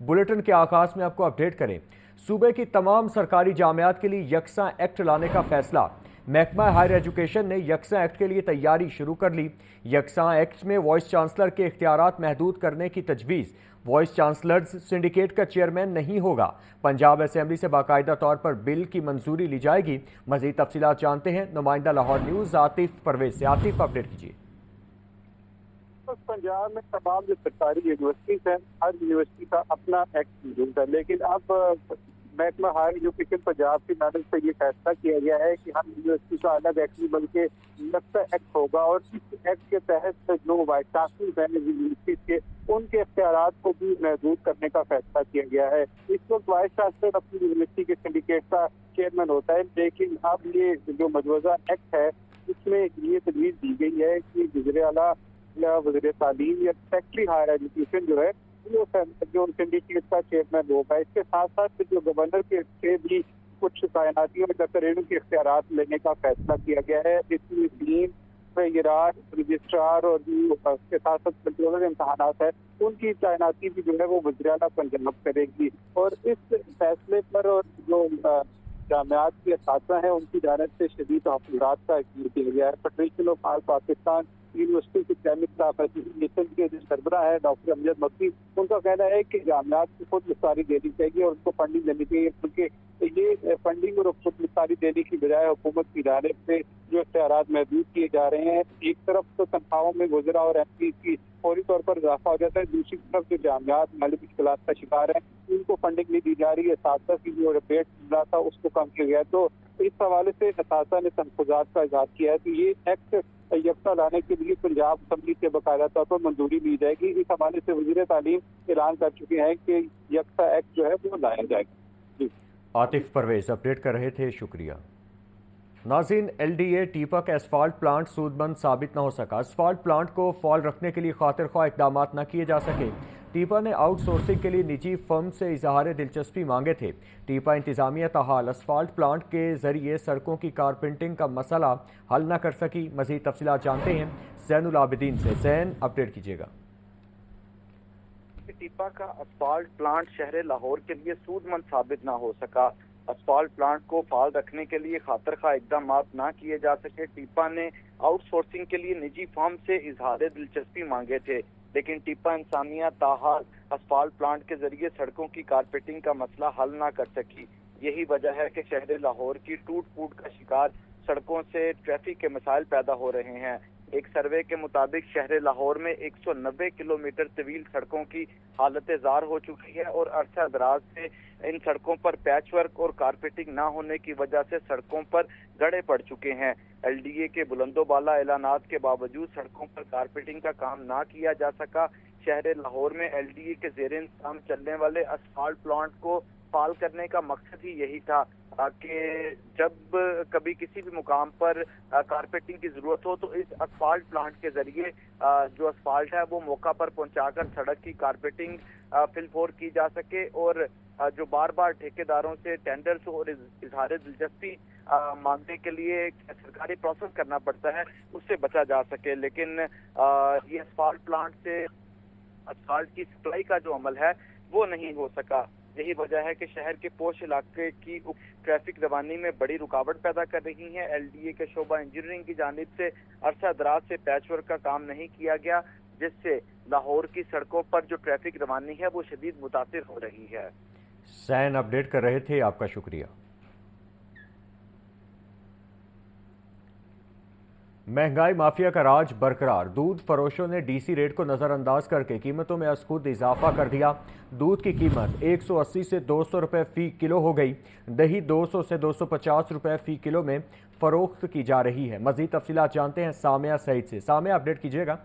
Bulletin के आगाज में आपको अपडेट करें। सूबे की तमाम सरकारी जामियात के लिए यकसा एक्ट लाने का फैसला। महकमा हायर एजुकेशन ने यकसा एक्ट के लिए तैयारी शुरू कर ली। यकसा एक्ट में वाइस चांसलर के इख्तियारात महदूद करने की तजवीज़। वाइस चांसलर्स सिंडिकेट का चेयरमैन नहीं होगा। पंजाब असेंबली से बाकायदा तौर पर बिल की मंजूरी ली जाएगी। मजीद तफसीलात जानते हैं नुमाइंदा लाहौर न्यूज़ आतिफ परवेज से। आतिफ, अपडेट कीजिए। पंजाब में तमाम जो सरकारी यूनिवर्सिटीज हैं, हर यूनिवर्सिटी का अपना एक्ट मौजूद है, लेकिन अब महकमा हायर एजुकेशन पंजाब की जानिब से ये फैसला किया गया है कि हर यूनिवर्सिटी का अलग एक्ट नहीं बल्कि यकसा एक्ट होगा और इस एक्ट के तहत जो वाइस चांसलर हैं यूनिवर्सिटी के उनके इख्तियारात को भी महदूद करने का फैसला किया गया है। इस वक्त वाइस चांसलर अपनी यूनिवर्सिटी के सिंडिकेट का चेयरमैन होता है, लेकिन अब ये जो मजूदा एक्ट है इसमें ये तजवीज़ दी गई है कि वज़ीर आला या वज़ीर तालीम या सेक्रेटरी हायर एजुकेशन जो है वो जो सिंडिकेट का चेयरमैन होगा। इसके साथ साथ जो गवर्नर के से भी कुछ तैनाती और तकरीरों के इख्तियारात लेने का फैसला किया गया है। इसमें डीन, तैयार, रजिस्ट्रार और उसके साथ साथ कंट्रोलर इम्तहानात है उनकी तैनाती भी जो है वो वज़ीर आला पंजाब करेगी। और इस फैसले पर और जो जामियात के असातिज़ा हैं उनकी जानिब से शदीद तहफ़्फ़ुज़ात का इज़हार किया गया है। Federation of all Pakistan university Islamic staff association के जो सरबराह है डॉक्टर अमजद मक्की, उनका कहना है कि जामियात को खुद मुख्तारी देनी चाहिए और उनको फंडिंग देनी चाहिए, क्योंकि ये फंडिंग और खुद मुख्तारी देने की बजाय हुकूमत की जानिब से जो इख्तियारात महदूद किए जा रहे हैं। एक तरफ तो तनख्वाहों में वज़रा और एमपी की फौरी तौर पर इजाफा हो जाता है, दूसरी तरफ जो जामियात माली मुश्किलात का शिकार है उनको फंडिंग नहीं दी जा रही है। असातिज़ा की जो रिबेट मिल रहा था उसको कम किया गया। तो इस हवाले से असातिज़ा ने तहफ़्फ़ुज़ात का इज़हार किया है। तो ये एक्ट यकसा लाने के लिए पंजाब असेंबली से बाकायदा तौर पर मंजूरी ली जाएगी। इस हवाले से वज़ीर तालीम ऐलान कर चुके हैं कि यकसा एक्ट जो है वो लाया जाएगा। आतिफ परवेज अपडेट कर रहे थे, शुक्रिया। नाज़रीन, LDA टीपा का एसफाल्ट प्लांट सूदमंद साबित न हो सका। एसफाल्ट प्लांट को फॉल रखने के लिए खातिर ख्वाह इकदाम न किए जा सके। टीपा ने आउटसोर्सिंग के लिए निजी फर्म से इजहार दिलचस्पी मांगे थे। टीपा इंतजामिया ताहाल एसफाल्ट प्लांट के जरिए सड़कों की कारपेंटिंग का मसला हल न कर सकी। मजीद तफसीलात जानते हैं ज़ैनुल आबिदीन से। ज़ैन, अपडेट कीजिएगा। टीपा का असफाल्ट प्लांट शहर लाहौर के लिए सूदमंद साबित ना हो सका। असफाल्ट प्लांट को फाल रखने के लिए खातिर खा इकदाम ना किए जा सके। टीपा ने आउटसोर्सिंग के लिए निजी फर्म से इजहार दिलचस्पी मांगे थे, लेकिन टीपा इंसानिया ताहाल असफाल्ट प्लांट के जरिए सड़कों की कारपेटिंग का मसला हल ना कर सकी। यही वजह है कि शहर लाहौर की टूट फूट का शिकार सड़कों से ट्रैफिक के मसाइल पैदा हो रहे हैं। एक सर्वे के मुताबिक शहर लाहौर में 190 किलोमीटर तवील सड़कों की हालत ज़ार हो चुकी है और अरसा दराज से इन सड़कों पर पैच वर्क और कारपेटिंग ना होने की वजह से सड़कों पर गड्ढे पड़ चुके हैं। LDA के बुलंदोबाला ऐलानात के बावजूद सड़कों पर कारपेटिंग का काम ना किया जा सका। शहर लाहौर में LDA के ज़ेरे इंतजाम चलने वाले असफाल्ट प्लांट को फाल करने का मकसद ही यही था कि जब कभी किसी भी मुकाम पर कारपेटिंग की जरूरत हो तो इस असफाल्ट प्लांट के जरिए जो असफाल्ट है वो मौका पर पहुंचाकर सड़क की कारपेटिंग फिलफोर की जा सके और जो बार बार ठेकेदारों से टेंडर्स और इजहार दिलचस्पी मांगने के लिए सरकारी प्रोसेस करना पड़ता है उससे बचा जा सके। लेकिन ये असफाल्ट प्लांट से असफाल्ट की सप्लाई का जो अमल है वो नहीं हो सका। यही वजह है कि शहर के पोश इलाके की ट्रैफिक रवानी में बड़ी रुकावट पैदा कर रही है। LDA के शोबा इंजीनियरिंग की जानिब से अरसा दराज से पैचवर्क का काम नहीं किया गया, जिससे लाहौर की सड़कों पर जो ट्रैफिक रवानी है वो शदीद मुतासिर हो रही है। सैन अपडेट कर रहे थे, आपका शुक्रिया। महंगाई माफिया का राज बरकरार। दूध फरोशों ने DC रेट को नज़रअंदाज करके कीमतों में अज खुद इजाफा कर दिया। दूध की कीमत 180 से 200 रुपये फ़ी किलो हो गई। दही 200 से 250 रुपये फ़ी किलो में फ़रोख्त की जा रही है। मज़ीद तफसीलात जानते हैं सामिया सईद से। सामिया, अपडेट कीजिएगा।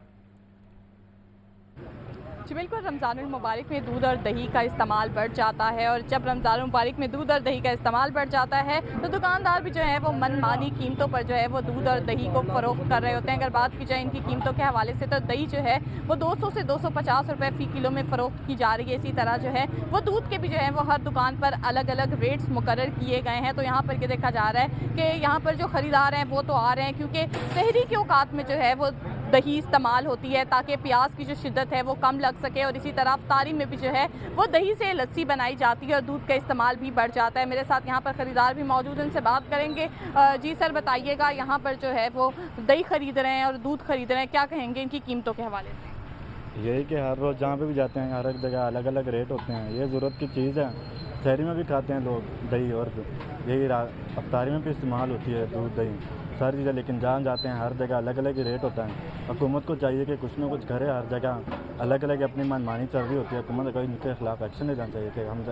जी बिल्कुल, रमज़ानुल मुबारक में दूध और दही का इस्तेमाल बढ़ जाता है और जब रमज़ानुल मुबारक में दूध और दही का इस्तेमाल बढ़ जाता है तो दुकानदार भी जो है वो मनमानी कीमतों पर जो है वो दूध और दही को फ़रोख्त कर रहे होते हैं। अगर बात की जाए इनकी कीमतों के हवाले से तो दही जो है वो 200 से 250 रुपये फ़ी किलो में फ़रोख्त की जा रही है। इसी तरह जो है वो दूध के भी जो है वो हर दुकान पर अलग अलग रेट्स मुकर्रर किए गए हैं। तो यहाँ पर ये देखा जा रहा है कि यहाँ पर जो ख़रीदार हैं वो तो आ रहे हैं क्योंकि सहरी के औकात में जो है वो दही इस्तेमाल होती है ताकि प्याज की जो शिद्दत है वो कम लग सके, और इसी तरह अफ्तारी में भी जो है वो दही से लस्सी बनाई जाती है और दूध का इस्तेमाल भी बढ़ जाता है। मेरे साथ यहाँ पर ख़रीदार भी मौजूद हैं, उनसे बात करेंगे। जी सर, बताइएगा, यहाँ पर जो है वो दही खरीद रहे हैं और दूध खरीद रहे हैं, क्या कहेंगे इनकी कीमतों के हवाले से? यही कि हर रोज़ जहाँ पे भी जाते हैं हर एक जगह अलग अलग रेट होते हैं। ये ज़रूरत की चीज़ है, शहरी में भी खाते हैं लोग दही, और यही अफ्तारी में भी इस्तेमाल होती है दूध दही सारी चीज़ें, लेकिन जहाँ जाते हैं हर जगह अलग अलग ही रेट होता है। हुकूमत को चाहिए कि कुछ ना कुछ करे, हर जगह अलग अलग अपनी मनमानी चल रही होती है। हुकूमत को इनके खिलाफ एक्शन लेना चाहिए कि हम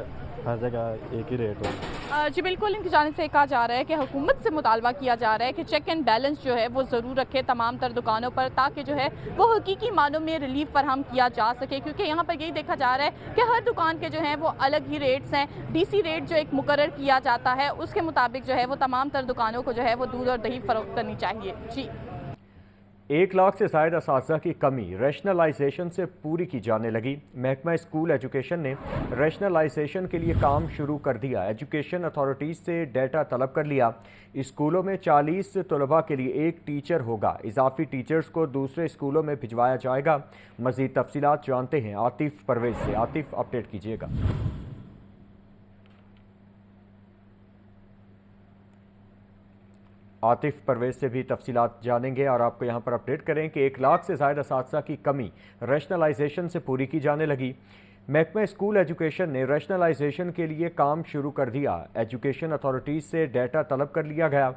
हर जगह एक ही रेट हो। जी बिल्कुल, इनकी जानिब से कहा जा रहा है कि हुकूमत से मुतालबा किया जा रहा है कि चेक एंड बैलेंस जो है वो ज़रूर रखे तमाम तर दुकानों पर, ताकि जो है वो हकीकी मानों में रिलीफ फराहम किया जा सके, क्योंकि यहाँ पर यही देखा जा रहा है कि हर दुकान के जो हैं वो अलग ही रेट्स हैं। DC रेट जो एक मुकर्रर किया जाता है उसके मुताबिक जो है वो तमाम तर दुकानों को जो है वो दूध और दही फरोख्त करनी चाहिए। जी, 1 लाख से ज़ायद असातिज़ा की कमी रैशनलाइजेशन से पूरी की जाने लगी। महकमा स्कूल एजुकेशन ने रैशनलाइजेशन के लिए काम शुरू कर दिया। एजुकेशन अथॉरिटीज़ से डेटा तलब कर लिया। स्कूलों में 40 तलबा के लिए 1 टीचर होगा। इजाफी टीचर्स को दूसरे स्कूलों में भिजवाया जाएगा। मज़ीद तफसीलात जानते हैं आतिफ परवेज़ से। आतिफ, अपडेट कीजिएगा। आतिफ परवेज़ से भी तफसीलात जानेंगे और आपको यहाँ पर अपडेट करें कि 1 लाख से ज़ायद असातिज़ा की कमी रैशनलाइजेशन से पूरी की जाने लगी। महकमा स्कूल एजुकेशन ने रैशनलाइजेशन के लिए काम शुरू कर दिया। एजुकेशन अथॉरिटीज़ से डेटा तलब कर लिया गया।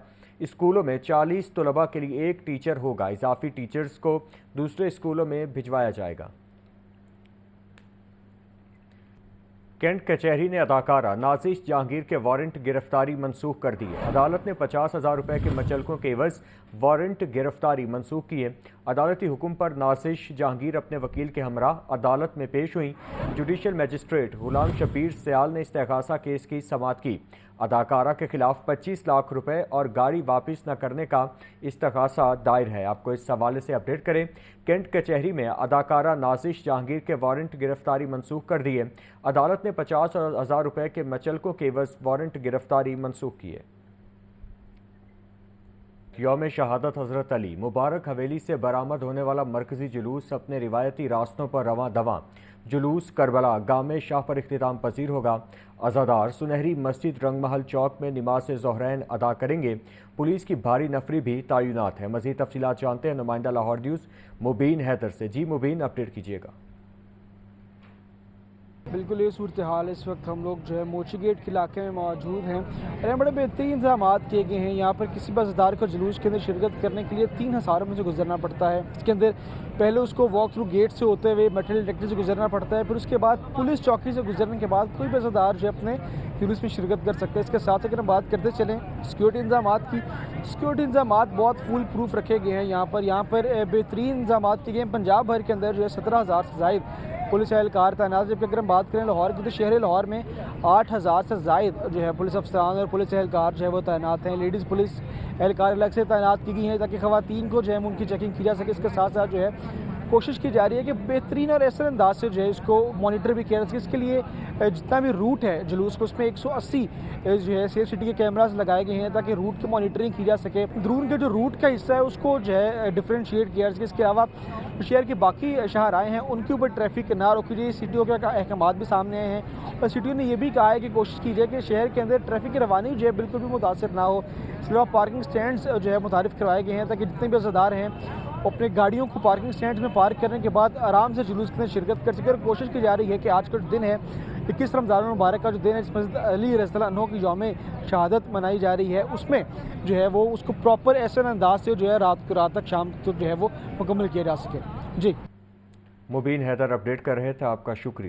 स्कूलों में 40 तलबा के लिए 1 टीचर होगा। इजाफी टीचर्स को दूसरे स्कूलों में भिजवाया जाएगा। कैंट कचहरी ने अदाकारा नाज़िश जहांगीर के वारंट गिरफ्तारी मनसूख कर दी है। अदालत ने 50,000 रुपये के मचलकों के एवज वारंट गिरफ्तारी मनसूख की है। अदालती हुक्म पर नाज़िश जहांगीर अपने वकील के हमरा अदालत में पेश हुई। जुडिशल मजिस्ट्रेट गुलाम शबीर सयाल ने इस्तेगासा केस की समाअत की। अदाकारा के खिलाफ 25 लाख रुपए और गाड़ी वापस न करने का इस्तेगासा दायर है। आपको इस हवाले से अपडेट करें। कैंट कचहरी में अदाकारा नाज़िश जहांगीर के वारंट गिरफ्तारी मनसूख कर दी है। अदालत ने 50,000 रुपये के मचलकों के एवज वारंट गिरफ्तारी मनसूख की है। यौम शहादत हज़रत अली मुबारक हवेली से बरामद होने वाला मरकज़ी जुलूस अपने रिवायती रास्तों पर रवां दवां। जुलूस करबला गामे शाह पर इख्तिताम पजीर होगा। अज़ादार सुनहरी मस्जिद रंगमहल चौक में नमाज ज़ोहरैन अदा करेंगे। पुलिस की भारी नफरी भी तैनात है। मज़ीद तफसीलात जानते हैं नुमाइंदा लाहौर न्यूज़ मुबीन हैदर से। जी मुबीन, अपडेट कीजिएगा। बिल्कुल ये सूरत हाल, इस वक्त हम लोग जो है मोची गेट के इलाके में मौजूद हैं और यहाँ बड़े बेहतरीन इंतजाम किए गए हैं। यहाँ पर किसी बसदार को जुलूस के अंदर शिरकत करने के लिए 3 हज़ारों में से गुजरना पड़ता है। इसके अंदर पहले उसको वॉक थ्रू गेट से होते हुए मेटल डिटेक्टर से गुजरना पड़ता है, फिर उसके बाद पुलिस चौकी से गुजरने के बाद कोई बसदार जो अपने जुलूस में शिरकत कर सकते हैं। इसके साथ अगर हम बात करते चलें सिक्योरिटी इंतजाम की, सिक्योरिटी इंतजाम बहुत फुल प्रूफ रखे गए हैं। यहाँ पर बेहतरीन इंतजाम किए गए हैं। पंजाब भर के अंदर जो है 17,000 से ज़ायद पुलिस एहलकार तैनात। जबकि अगर हम बात करें लाहौर की, तो शहर लाहौर में 8,000 से ज़ायद जो है पुलिस अफसरान और पुलिस एहलकार जो है वो तैनात हैं। लेडीज़ पुलिस एहलकार अलग से तैनात की गई हैं ताकि ख़वातीन को जो है उनकी चेकिंग की जा सके। इसके साथ साथ जो है कोशिश की जा रही है कि बेहतरीन और ऐसे अंदाज से जो है इसको मॉनिटर भी किया जा सके। इसके लिए जितना भी रूट है जुलूस को, उसमें 180 जो है सेफ सिटी के कैमरास लगाए गए हैं ताकि रूट की मॉनिटरिंग की जा सके। ड्रोन के जो रूट का हिस्सा है उसको जो है डिफ्रेंशिएट किया जा सके। इसके अलावा शहर के बाकी शाहराएँ हैं उनके ऊपर ट्रैफिक ना रोकी जाए। सिटियों के अहकाम भी सामने आए हैं और सिटियों ने यह भी कहा है कि कोशिश की जाए कि शहर के अंदर ट्रैफिक की रवानी जो है बिल्कुल भी मुतासर ना हो। इसके अलावा पार्किंग स्टैंड्स जो है मुतारिफ करवाए गए हैं ताकि जितने भी अज़ादार हैं अपने गाड़ियों को पार्किंग स्टैंड में पार्क करने के बाद आराम से जुलूस में शिरकत कर सके। और कोशिश की जा रही है कि आज का जो दिन है 21 रमज़ान मुबारक का जो दिन है, इस मस्जिद अली रज़ियल्लाहु अन्हु की यौम शहादत मनाई जा रही है, उसमें जो है वो उसको प्रॉपर ऐसे अंदाज से जो है रात तक शाम तक जो है वो मुकम्मल किया जा सके। जी मुबीन हैदर अपडेट कर रहे थे, आपका शुक्रिया।